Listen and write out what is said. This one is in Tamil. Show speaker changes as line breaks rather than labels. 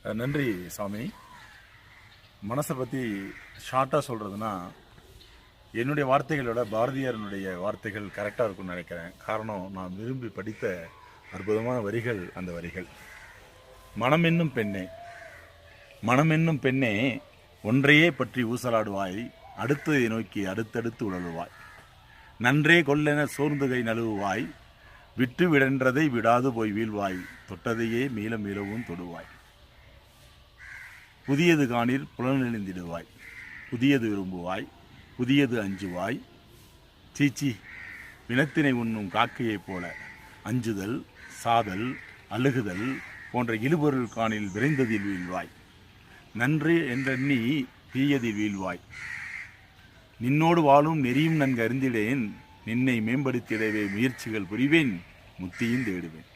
நன்றி சாமி. மனசை பற்றி ஷார்ட்டாக சொல்கிறதுனா, என்னுடைய வார்த்தைகளோட பாரதியாரனுடைய வார்த்தைகள் கரெக்டாக இருக்கும்னு நினைக்கிறேன். காரணம், நான் விரும்பி படித்த அற்புதமான வரிகள் அந்த வரிகள். மனமென்னும் பெண்ணே, மனமென்னும் பெண்ணே, ஒன்றையே பற்றி ஊசலாடுவாய், அடுத்ததை நோக்கி அடுத்தடுத்து உழலுவாய், நன்றே கொல்லென சோர்ந்துகை நழுவுவாய், விட்டு விடன்றதை விடாது போய் வீழ்வாய், தொட்டதையே மீள மீளவும் தொடுவாய், புதியது காணீர் புலனெழுந்திடுவாய், புதியது விரும்புவாய், புதியது அஞ்சுவாய், சீச்சி பிணத்தினை உண்ணும் காக்கையைப் போல அஞ்சுதல், சாதல், அழுகுதல் போன்ற இழுபொருள் காணில் விரைந்ததில் வீழ்வாய், நன்று என்றெண்ணி தீயதில் வீழ்வாய், நின்னோடு வாழும் நெறியும் நன்கு அறிந்திடேன், நின்னை மேம்படுத்திடவே முயற்சிகள் புரிவேன், முத்தியும் தேடுவேன்.